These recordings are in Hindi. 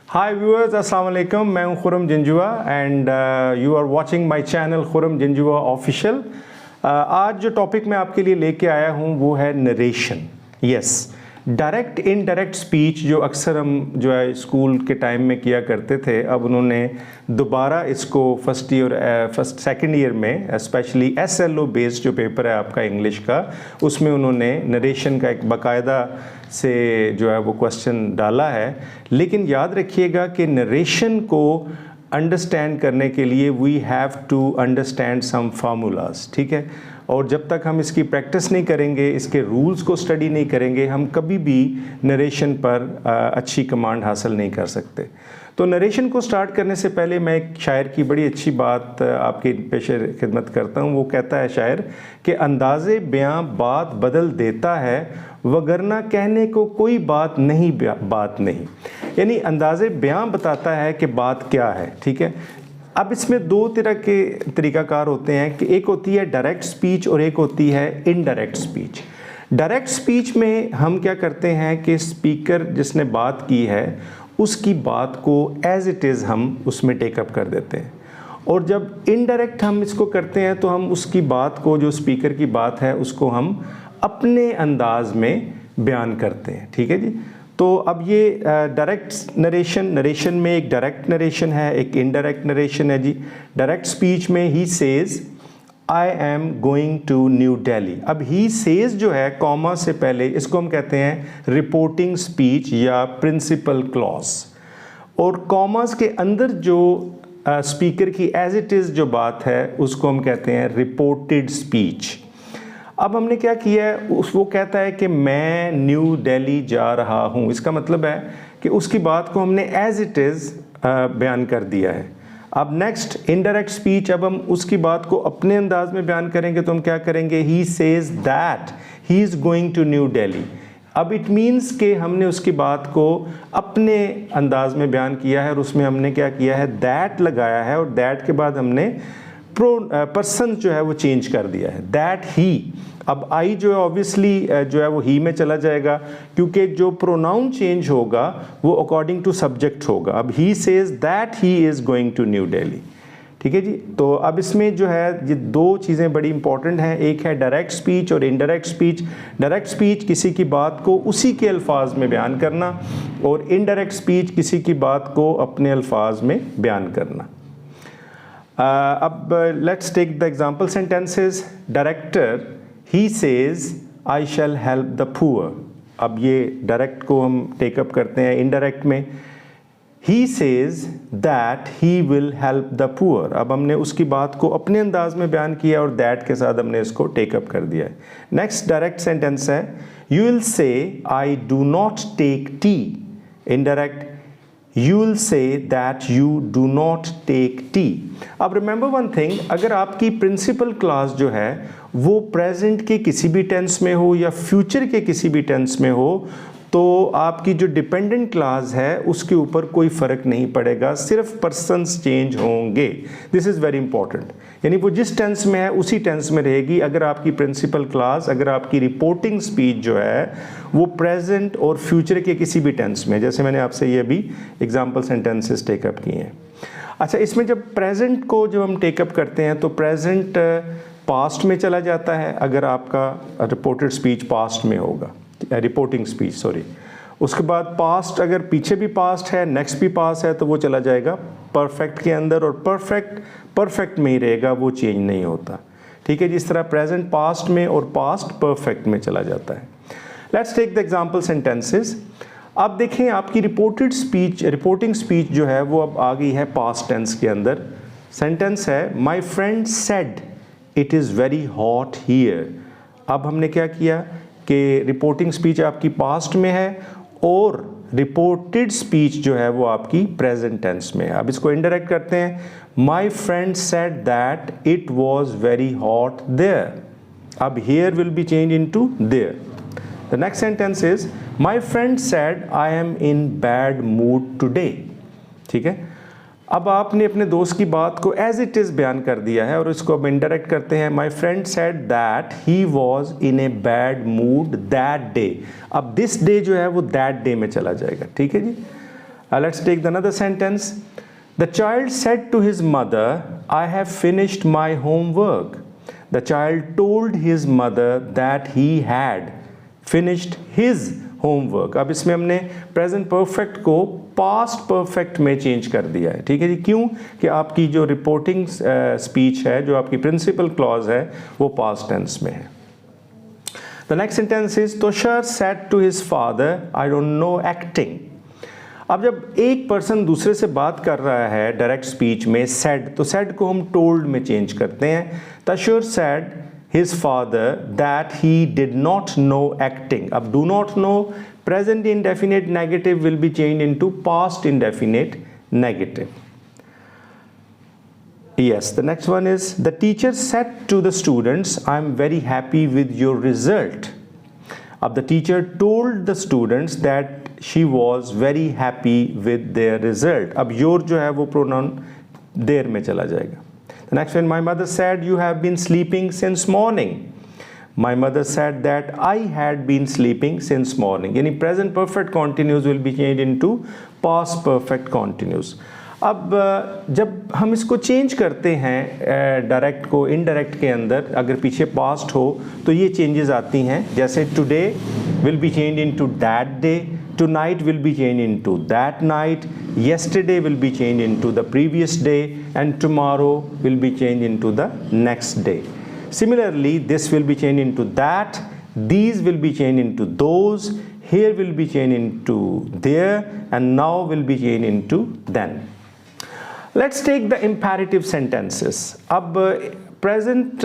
हाय व्यूअर्स, अस्सलाम वालेकुम। मैं हूं Khurram Janjua and you are watching my channel Khurram Janjua official. आज जो टॉपिक मैं आपके लिए लेके आया हूं वो है narration. Yes, direct indirect speech जो अक्सर हम जो है स्कूल के टाइम में किया करते थे, अब उन्होंने दोबारा इसको सेकंड ईयर में स्पेशली SLO बेस्ड जो पेपर है आपका इंग्लिश का, उसमें उन्होंने नरेशन का एक बाकायदा से जो है वो क्वेश्चन डाला है। लेकिन याद रखिएगा कि नरेशन को अंडरस्टैंड करने के लिए we have to understand some formulas, ठीक है। और जब तक हम इसकी प्रैक्टिस नहीं करेंगे, इसके रूल्स को स्टडी नहीं करेंगे, हम कभी भी नरेशन पर अच्छी कमांड हासिल नहीं कर सकते। तो नरेशन को स्टार्ट करने से पहले मैं एक शायर की बड़ी अच्छी बात आपके पेशे खिदमत करता हूँ। वो कहता है शायर कि अंदाज़े बयां बात बदल देता है, वगरना कहने को कोई बात नहीं। यानी अंदाज़े बयां बताता है कि बात क्या है, ठीक है। अब इसमें दो तरह के तरीक़ाकार होते हैं कि एक होती है डायरेक्ट स्पीच और एक होती है इनडायरेक्ट स्पीच। डायरेक्ट स्पीच में हम क्या करते हैं कि स्पीकर जिसने बात की है उसकी बात को एज इट इज़ हम उसमें टेकअप कर देते हैं, और जब इनडायरेक्ट हम इसको करते हैं तो हम उसकी बात को, जो स्पीकर की बात है, उसको हम अपने अंदाज में बयान करते हैं, ठीक है जी। तो अब ये डायरेक्ट नरेशन में एक डायरेक्ट नरेशन है, एक इनडायरेक्ट नरेशन है जी। डायरेक्ट स्पीच में he says I am going to New Delhi. अब ही सेज जो है कॉमा से पहले, इसको हम कहते हैं रिपोर्टिंग स्पीच या प्रिंसिपल क्लॉज, और कॉमास के अंदर जो स्पीकर की एज इट इज़ जो बात है उसको हम कहते हैं रिपोर्टेड स्पीच। अब हमने क्या किया है, वो कहता है कि मैं न्यू दिल्ली जा रहा हूँ। इसका मतलब है कि उसकी बात को हमने एज इट इज़ बयान कर दिया है। अब नेक्स्ट इनडायरेक्ट स्पीच, अब हम उसकी बात को अपने अंदाज में बयान करेंगे तो हम क्या करेंगे, he says that he is going to New Delhi. अब इट मीन्स कि हमने उसकी बात को अपने अंदाज में बयान किया है और उसमें हमने क्या किया है, दैट लगाया है, और दैट के बाद हमने पर्सन जो है वो चेंज कर दिया है, दैट ही। अब आई जो है ऑब्वियसली जो है वो ही में चला जाएगा, क्योंकि जो प्रोनाउन चेंज होगा वो अकॉर्डिंग टू सब्जेक्ट होगा। अब he says that he is going to New Delhi, ठीक है जी। तो अब इसमें जो है ये दो चीज़ें बड़ी इंपॉर्टेंट हैं, एक है डायरेक्ट स्पीच और इनडायरेक्ट स्पीच। डायरेक्ट स्पीच किसी की बात को उसी के अल्फाज में बयान करना, और इनडायरेक्ट स्पीच किसी की बात को अपने अल्फाज में बयान करना। अब let's take the example sentences. Director he says I shall help the poor. अब ये डायरेक्ट को हम टेकअप करते हैं इनडायरेक्ट में। He says that he will help the poor. अब हमने उसकी बात को अपने अंदाज में बयान किया और दैट के साथ हमने इसको टेकअप कर दिया है। नेक्स्ट डायरेक्ट सेंटेंस है you will say I do not take tea. Indirect you will say that you do not take tea. अब remember one thing, अगर आपकी प्रिंसिपल क्लास जो है वो प्रेजेंट के किसी भी टेंस में हो या फ्यूचर के किसी भी टेंस में हो, तो आपकी जो डिपेंडेंट क्लास है उसके ऊपर कोई फ़र्क नहीं पड़ेगा, सिर्फ पर्सन्स चेंज होंगे। दिस इज़ वेरी इंपॉर्टेंट, यानी वो जिस टेंस में है उसी टेंस में रहेगी। अगर आपकी प्रिंसिपल क्लास, अगर आपकी रिपोर्टिंग स्पीच जो है वो प्रेजेंट और फ्यूचर के किसी भी टेंस में, जैसे मैंने आपसे ये भी एग्जाम्पल सेंटेंसेस टेकअप किए हैं। अच्छा, इसमें जब प्रेजेंट को जब हम टेकअप करते हैं तो प्रेजेंट पास्ट में चला जाता है, अगर आपका रिपोर्टेड स्पीच पास्ट में होगा, रिपोर्टिंग स्पीच सॉरी। उसके बाद पास्ट, अगर पीछे भी पास्ट है, नेक्स्ट भी पास्ट है, तो वो चला जाएगा परफेक्ट के अंदर, और परफेक्ट में ही रहेगा, वो चेंज नहीं होता, ठीक है। जिस तरह प्रेजेंट पास्ट में और पास्ट परफेक्ट में चला जाता है। Let's take the example sentences. अब देखें आपकी रिपोर्टिंग स्पीच जो है वो अब आ गई है पास्ट टेंस के अंदर। सेंटेंस है माई friend said it is very hot here. अब हमने क्या किया कि रिपोर्टिंग स्पीच आपकी पास्ट में है और रिपोर्टेड स्पीच जो है वो आपकी प्रेजेंट टेंस में है। अब इसको इनडायरेक्ट करते हैं, my friend said that it was very hot there. अब here will be change into there. The next sentence is my friend said I am in bad mood today, ठीक है। अब आपने अपने दोस्त की बात को एज इट इज़ बयान कर दिया है और इसको अब इनडायरेक्ट करते हैं, my friend said that he was in a bad mood that day. अब दिस डे जो है वो दैट डे में चला जाएगा, ठीक है जी। Let's take another sentence. The child said to his mother, I have finished my homework. The child told his mother that he had finished his homework. अब इसमें हमने प्रेजेंट परफेक्ट को पास्ट परफेक्ट में चेंज कर दिया है. ठीक है जी. क्यों? कि आपकी जो रिपोर्टिंग स्पीच है, जो आपकी प्रिंसिपल क्लॉज है, वो पास्ट टेंस में है. The next sentence is Tushar said to his father, I don't know acting. अब जब एक पर्सन दूसरे से बात कर रहा है डायरेक्ट स्पीच में, सेड, तो सेड को हम टोल्ड में चेंज करते हैं. Tushar said his father that he did not know acting. अब do not know, present indefinite negative will be changed into past indefinite negative. Yes, the next one is the teacher said to the students, I am very happy with your result. अब the teacher told the students that she was very happy with their result. अब your जो है वो pronoun there में चला जाएगा. The next one, my mother said you have been sleeping since morning. My mother said that I had been sleeping since morning. यानी present perfect continuous will be changed into past perfect continuous. अब जब हम इसको चेंज करते हैं डायरेक्ट को इनडायरेक्ट के अंदर, अगर पीछे पास्ट हो तो ये चेंजेस आती हैं. जैसे today will be change into that day, tonight will be changed into that night, yesterday will be changed into the previous day, and tomorrow will be changed into the next day. Similarly, this will be changed into that, these will be changed into those, here will be changed into there, and now will be changed into then. Let's take the imperative sentences. अब प्रेजेंट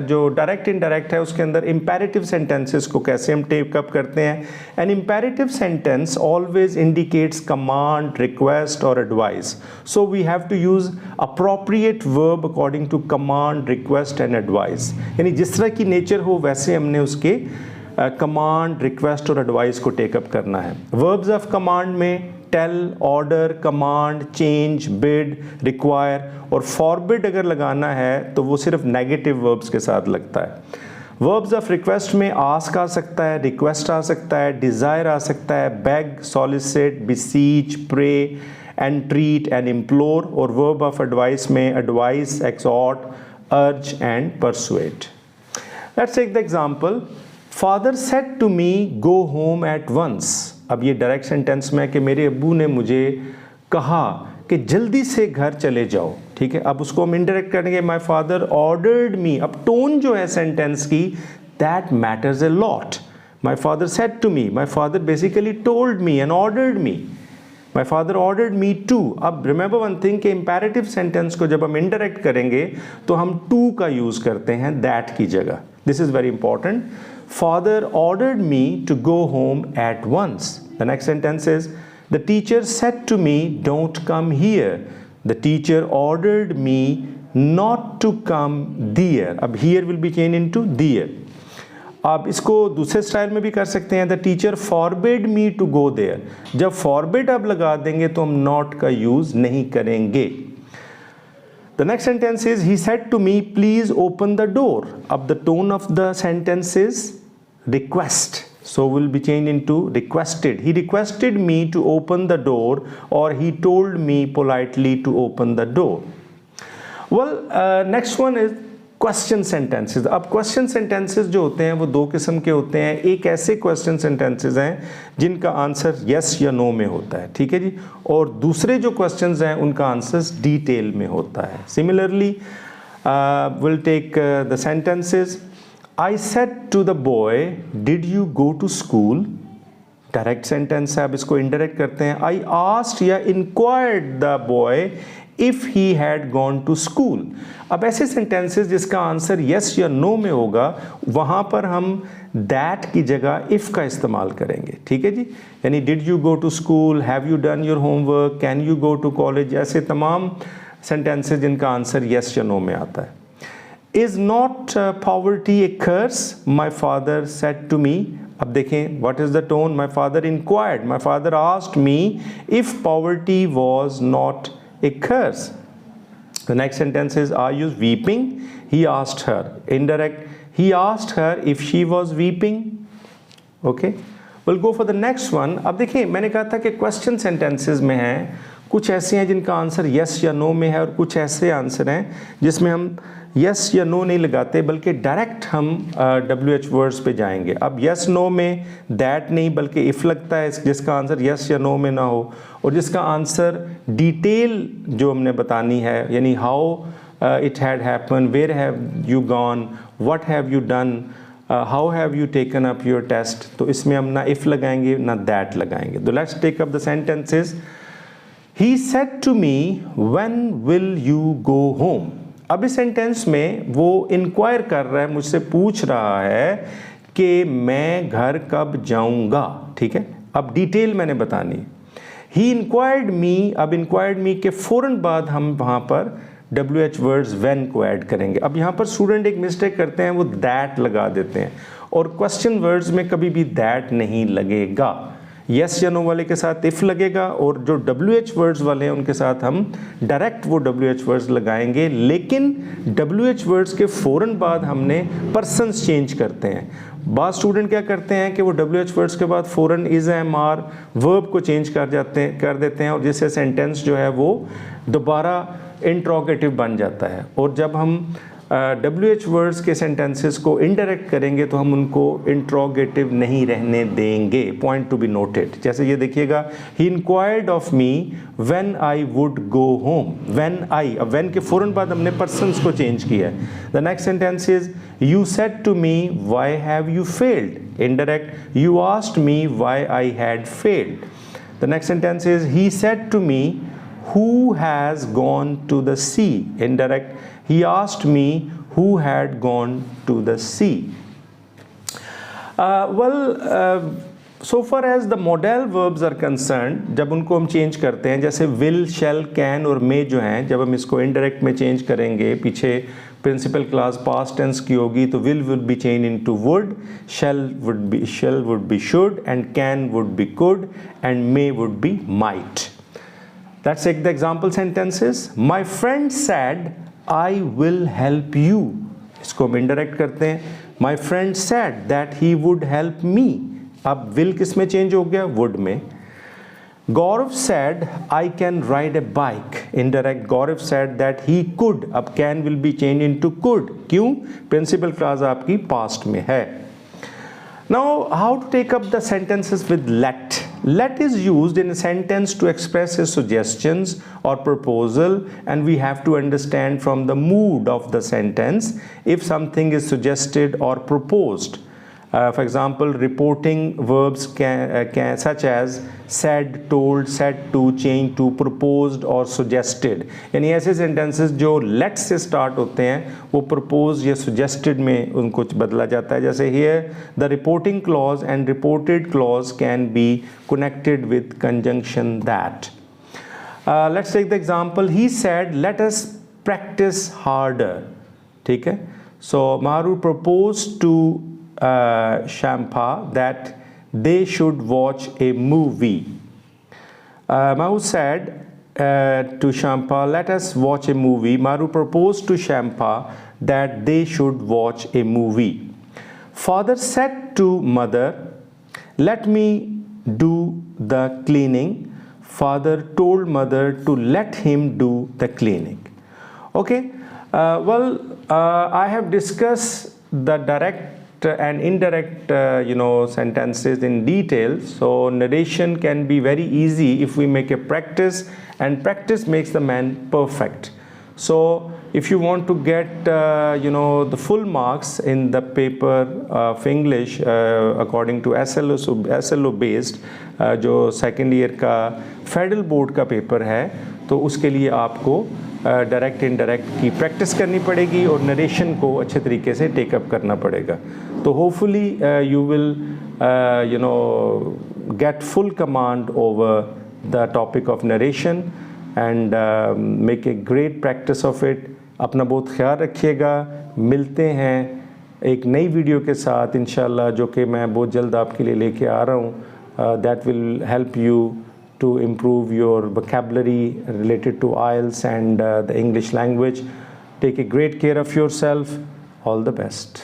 जो डायरेक्ट इनडायरेक्ट है उसके अंदर इंपेरेटिव सेंटेंसेस को कैसे हम टेक अप करते हैं. An imperative sentence always indicates command, request और advice. So we have to use appropriate verb according to command, request and advice. यानी जिस तरह की नेचर हो वैसे हमने उसके कमांड, रिक्वेस्ट और एडवाइस को टेकअप करना है. वर्ब्स ऑफ कमांड में tell, order, command, change, bid, require और फॉरबिड अगर लगाना है तो वो सिर्फ नेगेटिव वर्ब्स के साथ लगता है. वर्ब्स ऑफ रिक्वेस्ट में आस्क आ सकता है, रिक्वेस्ट आ सकता है, डिज़ायर आ सकता है, beg, solicit, beseech, pray, entreat and implore. और वर्ब ऑफ एडवाइस में advice, exhort, urge and persuade. Let's take the example. Father said to me go home at once. अब ये डायरेक्ट सेंटेंस में है कि मेरे अब्बू ने मुझे कहा कि जल्दी से घर चले जाओ. ठीक है. अब उसको हम इनडायरेक्ट करेंगे, माई फादर ऑर्डर्ड मी. अब टोन जो है सेंटेंस की, that matters a lot. My father said to me, my father basically told me and ordered me. My father ordered me to. अब रिमेंबर वन थिंग कि इंपेरेटिव सेंटेंस को जब हम इनडायरेक्ट करेंगे तो हम टू का यूज करते हैं दैट की जगह. This is very important. Father ordered me to go home at once. The next sentence is, the teacher said to me, don't come here. The teacher ordered me not to come there. अब here will be changed into there. आप इसको दूसरे स्टाइल में भी कर सकते हैं. The teacher forbade me to go there. जब forbid आप लगा देंगे तो हम not का यूज नहीं करेंगे. The next sentence is, he said to me, please open the door. अब the tone of the sentence is request. So will be changed into requested. He requested me to open the door, or he told me politely to open the door. Well, next one is question sentences. अब क्वेश्चन सेंटेंसेस जो होते हैं वो दो किस्म के होते हैं. एक ऐसे क्वेश्चन सेंटेंसेस हैं जिनका आंसर यस या नो में होता है. ठीक है जी. और दूसरे जो क्वेश्चंस हैं उनका आंसर डिटेल में होता है. Similarly will take the sentences. I said to the boy, did you go to school. Direct sentence है. अब इसको इनडायरेक्ट करते हैं. आई आस्क्ड या inquired the boy if he had gone to school. अब ऐसे सेंटेंसेस जिसका आंसर यस या नो में होगा वहां पर हम दैट की जगह इफ का इस्तेमाल करेंगे. ठीक है जी. यानी did you go to school, have you done your homework, can you go to college, ऐसे तमाम सेंटेंसेस जिनका आंसर यस या नो में आता है. Is not poverty a curse, my father said to me. अब देखें what is the tone. My father inquired, my father asked me if poverty was not a curse. The next sentence is, are you weeping? He asked her. Indirect, he asked her if she was weeping. Okay. Will go for the next one. अब देखिए मैंने कहा था कि क्वेश्चन सेंटेंसेस में हैं, कुछ ऐसे हैं जिनका आंसर यस या नो में है, और कुछ ऐसे आंसर हैं जिसमें हम यस या नो नहीं लगाते बल्कि डायरेक्ट हम WH वर्ड्स पे जाएंगे। अब यस नो में दैट नहीं बल्कि इफ़ लगता है, जिसका आंसर यस या नो में ना हो, और जिसका आंसर डिटेल जो हमने बतानी है, यानी how it had happen, where have you gone, what have you done, how have you taken up your test, तो इसमें हम ना इफ़ लगाएंगे ना दैट लगाएंगे। तो let's take up the sentences. He said to me, when will you go home? अब इस सेंटेंस में वो इंक्वायर कर रहा है, मुझसे पूछ रहा है कि मैं घर कब जाऊंगा, ठीक है। अब डिटेल मैंने बतानी। He inquired me, अब inquired me के फ़ौरन बाद हम वहाँ पर WH वर्ड्स when को ऐड करेंगे। अब यहाँ पर स्टूडेंट एक मिस्टेक करते हैं, वो that लगा देते हैं, और क्वेश्चन वर्ड्स में कभी भी that नहीं लगेगा। यस या नो वाले के साथ इफ़ लगेगा, और जो WH वर्ड्स वाले हैं उनके साथ हम डायरेक्ट वो WH वर्ड्स लगाएंगे, लेकिन WH वर्ड्स के फ़ौरन बाद हमने पर्सन्स चेंज करते हैं। बाद स्टूडेंट क्या करते हैं कि वो WH वर्ड्स के बाद फ़ौरन इज़ एम आर वर्ब को चेंज कर देते हैं, और जिससे सेंटेंस जो है वो दोबारा इंट्रोगेटिव बन जाता है। और जब हम WH वर्ड्स के सेंटेंसेस को इनडायरेक्ट करेंगे तो हम उनको इंट्रोगेटिव नहीं रहने देंगे। Point to be noted. जैसे ये देखिएगा, he inquired of me when I would go home, when I, अब व्हेन के फ़ौरन बाद हमने पर्सन्स को चेंज किया है। The next sentence is you said to me why have you failed, indirect you asked me why I had failed. The next sentence is he said to me who has gone to the sea, indirect he asked me who had gone to the sea. So far as the modal verbs are concerned, जब उनको हम चेंज करते हैं, जैसे will, shall, can और may जो हैं, जब हम इसको indirect में चेंज करेंगे, पीछे प्रिंसिपल क्लास पास्ट टेंस की होगी तो will would be changed into would, shall would be should, and can would be could, and may would be might. Let's take the example sentences. My friend said, I will help you. इसको हम indirect करते हैं. My friend said that he would help me. अब will किस में change हो गया? Would में. Gaurav said, I can ride a bike. Indirect. Gaurav said that he could. अब can will be changed into could. क्यों? Principal clause आपकी past में है. Now, how to take up the sentences with let? Let is used in a sentence to express his suggestions or proposal, and we have to understand from the mood of the sentence if something is suggested or proposed. For example, reporting verbs can such as said, told, said to, changed to, proposed और suggested, यानी ऐसे sentences जो let से start होते हैं वो proposed या suggested में उनको बदला जाता है। जैसे here the reporting clause and reported clause can be connected with conjunction that. Let's take the example. He said, let us practice harder. ठीक है? So Maru proposed to Shampa that they should watch a movie. Mahu said to Shampa, let us watch a movie. Maru proposed to Shampa that they should watch a movie. Father said to mother, let me do the cleaning. Father told mother to let him do the cleaning. Okay, I have discussed the direct and indirect sentences in detail. So narration can be very easy if we make a practice, and practice makes the man perfect. So if you want to get the full marks in the paper of English according to SLO based जो सेकेंड ईयर का फेडरल बोर्ड का पेपर है, तो उसके लिए आपको डायरेक्ट इनडायरेक्ट की प्रैक्टिस करनी पड़ेगी और नरेशन को अच्छे तरीके से टेकअप करना पड़ेगा। तो hopefully you will get full command over the topic of narration and make a great practice of it. अपना बहुत ख्याल रखिएगा। मिलते हैं एक नई वीडियो के साथ इंशाल्लाह, जो कि मैं बहुत जल्द आपके लिए लेके आ रहा हूँ। That will help you to improve your vocabulary related to IELTS and the English language. Take a great care of yourself. All the best.